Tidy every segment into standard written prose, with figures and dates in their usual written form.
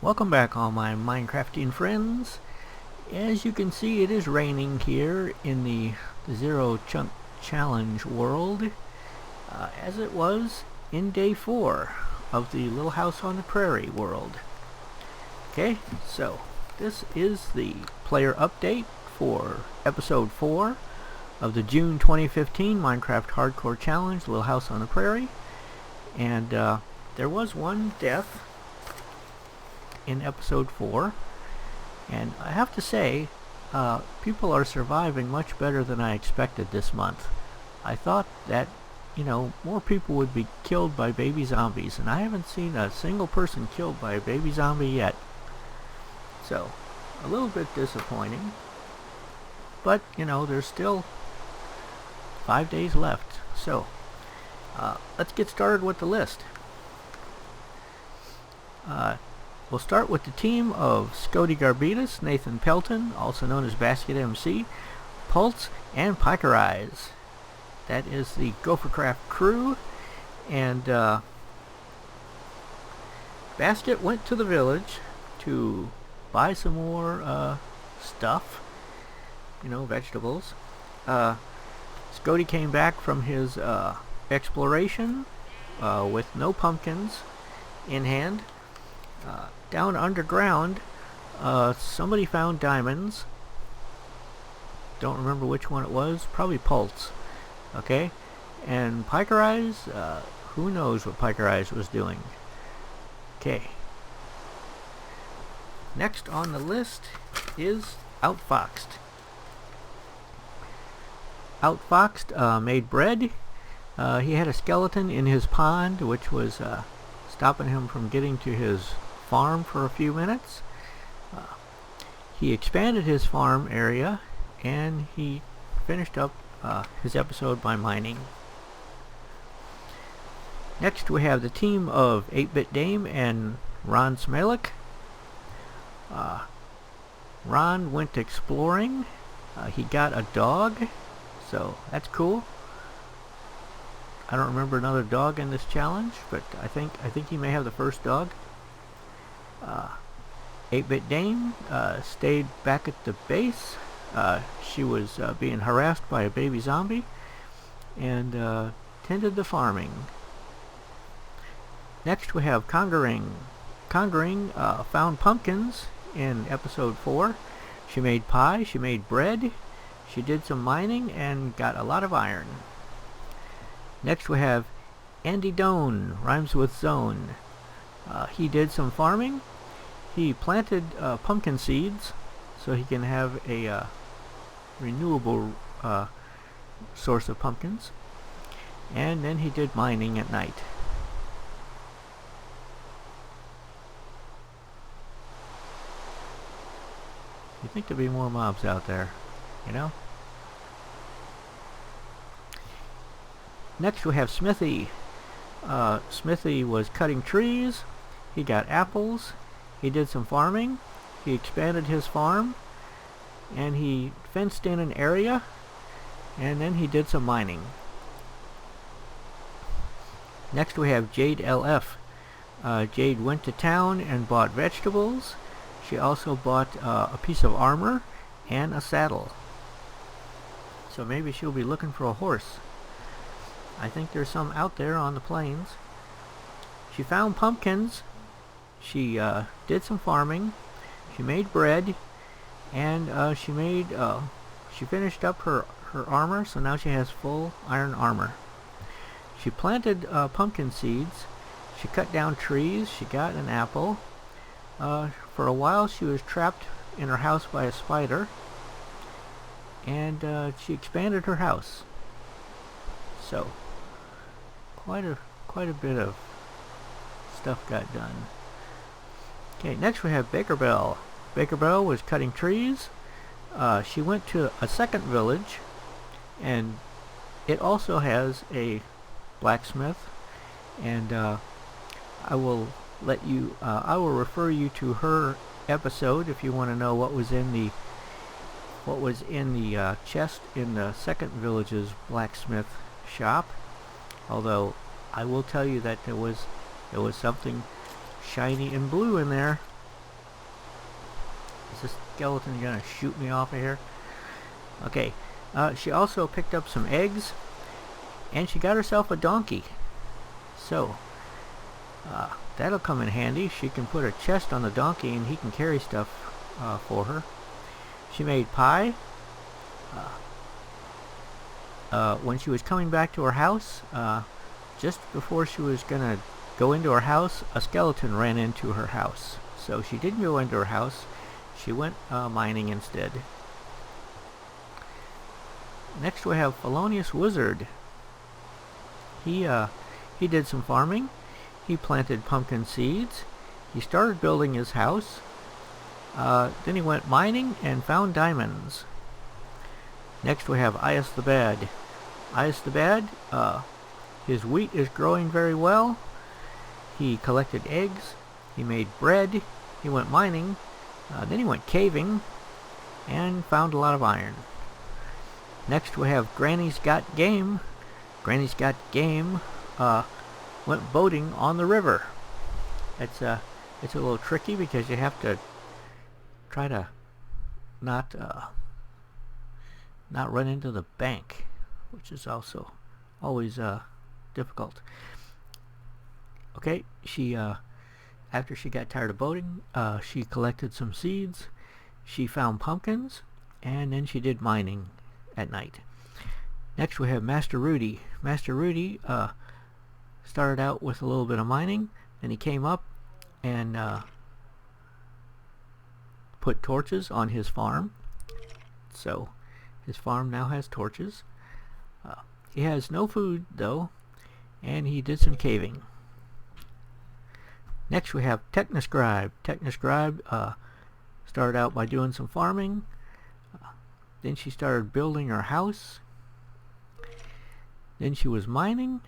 Welcome back, all my Minecrafting friends. As you can see, it is raining here in the Zero Chunk Challenge world, as it was in day 4 of the Little House on the Prairie world. Okay, so this is the player update for episode 4 of the June 2015 Minecraft Hardcore Challenge, Little House on the Prairie. And there was one death in episode 4, and I have to say, people are surviving much better than I expected this month. I thought that, more people would be killed by baby zombies, and I haven't seen a single person killed by a baby zombie yet. So, a little bit disappointing, but, there's still 5 days left. So, let's get started with the list. We'll start with the team of Scody Garbitas, Nathan Pelton, also known as Basket MC, Pulse, and Piker Eyes. That is the Gophercraft crew, and Basket went to the village to buy some more stuff, vegetables. Scody came back from his exploration with no pumpkins in hand. Down underground, somebody found diamonds. Don't remember which one it was. Probably Pulse. Okay? And Piker Eyes, who knows what Piker Eyes was doing. Okay. Next on the list is Outfoxed. Outfoxed made bread. He had a skeleton in his pond, which was stopping him from getting to his farm for a few minutes. He expanded his farm area, and he finished up his episode by mining. Next we have the team of 8-Bit Dame and Ron Smelik. Ron went exploring. He got a dog, so that's cool. I don't remember another dog in this challenge, but I think he may have the first dog. 8-Bit Dame stayed back at the base. She was being harassed by a baby zombie, and tended the farming. Next we have Congaring. Congaring found pumpkins in episode 4. She made pie, she made bread, she did some mining, and got a lot of iron. Next we have Andy Doan, rhymes with zone. He did some farming. He planted pumpkin seeds so he can have a renewable source of pumpkins. And then he did mining at night. You'd think there'd be more mobs out there, Next we have Smithy. Smithy was cutting trees. He got apples. He did some farming. He expanded his farm. And he fenced in an area. And then he did some mining. Next we have Jade LF. Jade went to town and bought vegetables. She also bought a piece of armor and a saddle. So maybe she'll be looking for a horse. I think there's some out there on the plains. She found pumpkins. She did some farming. She made bread, and she finished up her armor, so now she has full iron armor. She planted pumpkin seeds. She cut down trees. She got an apple. For a while she was trapped in her house by a spider, and she expanded her house. So quite a bit of stuff got done. Okay, next we have Baker Bell. Baker Bell was cutting trees. She went to a second village, and it also has a blacksmith, and I will refer you to her episode if you want to know what was in the chest in the second village's blacksmith shop. Although I will tell you that there was something shiny and blue in there. this skeleton gonna shoot me off of here? Okay. She also picked up some eggs, and she got herself a donkey. So, that'll come in handy. She can put a chest on the donkey, and he can carry stuff for her. She made pie. When she was coming back to her house, just before she was gonna go into her house, a skeleton ran into her house. So she didn't go into her house. She went mining instead. Next we have Felonious Wizard. He did some farming. He planted pumpkin seeds. He started building his house. Then he went mining and found diamonds. Next we have Ias the Bad. Ias the Bad, his wheat is growing very well. He collected eggs. He made bread. He went mining. Then he went caving and found a lot of iron. Next we have Granny's Got Game. Granny's Got Game went boating on the river. It's a little tricky because you have to try to not run into the bank, which is also always difficult. Okay, she after she got tired of boating, she collected some seeds. She found pumpkins, and then she did mining at night. Next we have Master Rudy. Master Rudy started out with a little bit of mining, then he came up and put torches on his farm. So his farm now has torches. He has no food though, and he did some caving. Next we have Technoscribe. Technoscribe started out by doing some farming. Then she started building her house. Then she was mining.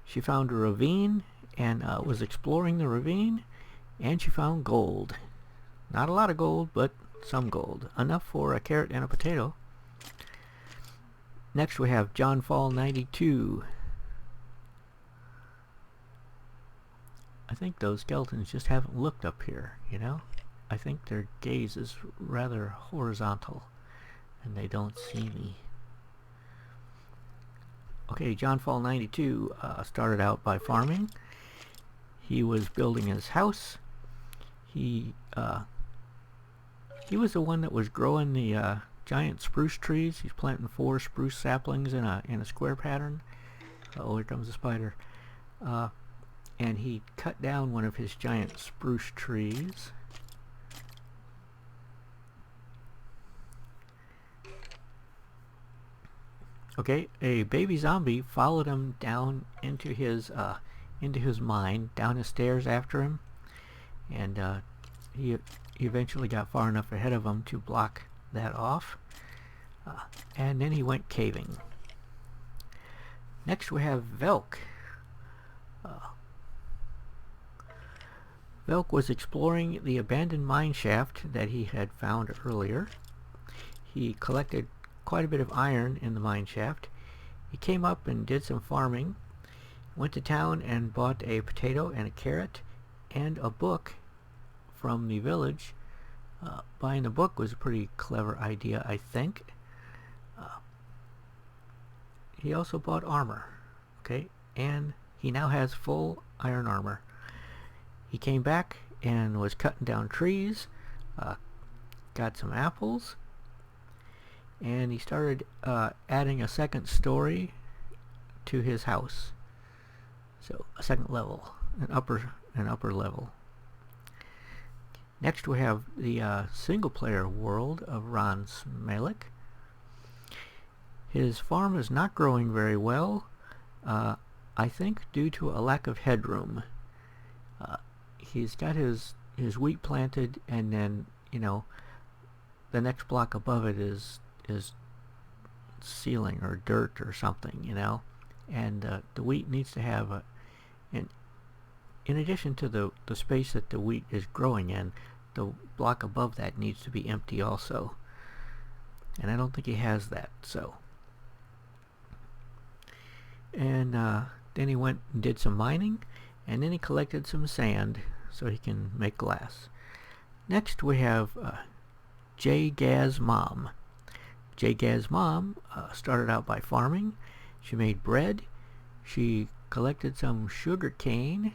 She found a ravine and was exploring the ravine, and she found gold. Not a lot of gold, but some gold. Enough for a carrot and a potato. Next we have John Fall 92. I think those skeletons just haven't looked up here, you know? I think their gaze is rather horizontal and they don't see me. Okay, John Fall 92 started out by farming. He was building his house. He was the one that was growing the giant spruce trees. He's planting 4 spruce saplings in a square pattern. Oh, here comes a spider. And he cut down one of his giant spruce trees. Okay, a baby zombie followed him down into his mine, down his stairs after him, and he eventually got far enough ahead of him to block that off, and then he went caving. Next we have Velk. Velk was exploring the abandoned mine shaft that he had found earlier. He collected quite a bit of iron in the mine shaft. He came up and did some farming, went to town and bought a potato and a carrot and a book from the village. Buying the book was a pretty clever idea, I think. He also bought armor, okay, and he now has full iron armor. He came back and was cutting down trees, got some apples, and he started adding a second story to his house. So a second level, an upper level. Next we have the single player world of Ron Smalek. His farm is not growing very well, I think due to a lack of headroom. He's got his wheat planted, and then, you know, the next block above it is ceiling or dirt or something, you know, and the wheat needs to have in addition to the space that the wheat is growing in, the block above that needs to be empty also, and I don't think he has that. So, and then he went and did some mining, and then he collected some sand so he can make glass. Next we have J. Gaz mom. J. Gaz mom started out by farming. She made bread. She collected some sugar cane.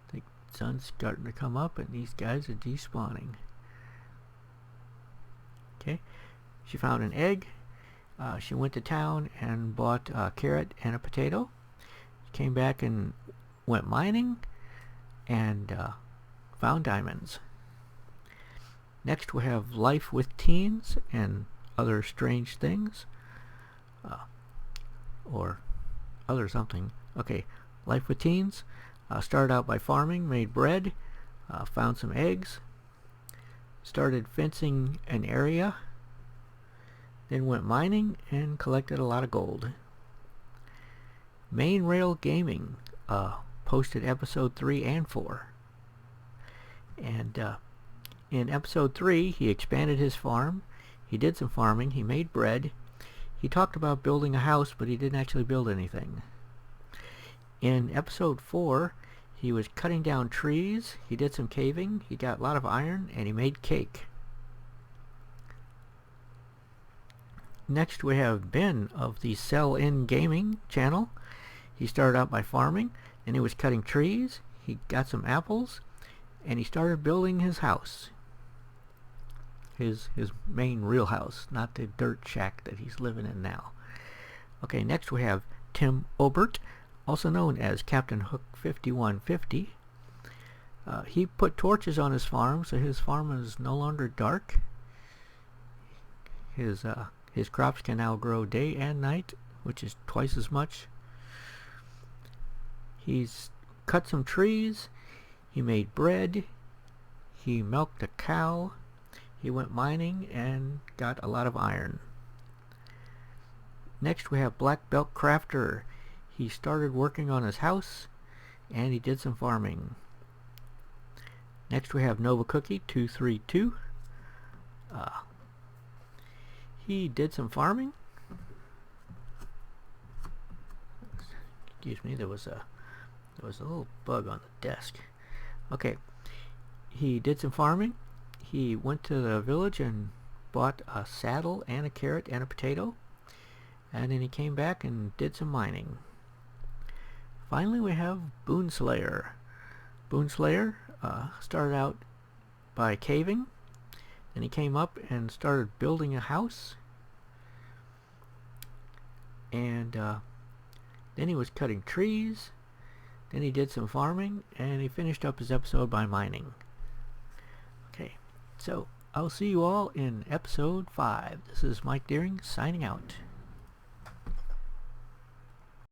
I think the sun's starting to come up and these guys are despawning. Okay. She found an egg. She went to town and bought a carrot and a potato. She came back and went mining and found diamonds. Next we have life with teens and other strange things. Or other something. Okay, life with teens. Started out by farming, made bread, found some eggs, started fencing an area, then went mining and collected a lot of gold. Main Rail Gaming posted episode 3 and 4. And in episode 3 he expanded his farm, he did some farming, he made bread, he talked about building a house but he didn't actually build anything. In episode 4 he was cutting down trees, he did some caving, he got a lot of iron, and he made cake. Next we have Ben of the Sell In Gaming channel. He started out by farming, and he was cutting trees, he got some apples, and he started building his house. His main real house, not the dirt shack that he's living in now. Okay, next we have Tim Obert, also known as Captain Hook 5150. He put torches on his farm, so his farm is no longer dark. His crops can now grow day and night, which is twice as much. He's cut some trees, he made bread, he milked a cow, he went mining and got a lot of iron. Next we have Black Belt Crafter. He started working on his house and he did some farming. Next we have Nova Cookie 232. He did some farming. Excuse me, there was a little bug on the desk. Okay, he did some farming. He went to the village and bought a saddle and a carrot and a potato, and then he came back and did some mining. Finally we have Boonslayer. Boonslayer started out by caving, then he came up and started building a house, and then he was cutting trees, then he did some farming, and he finished up his episode by mining. Okay, so I'll see you all in episode 5. This is Mike Deering signing out.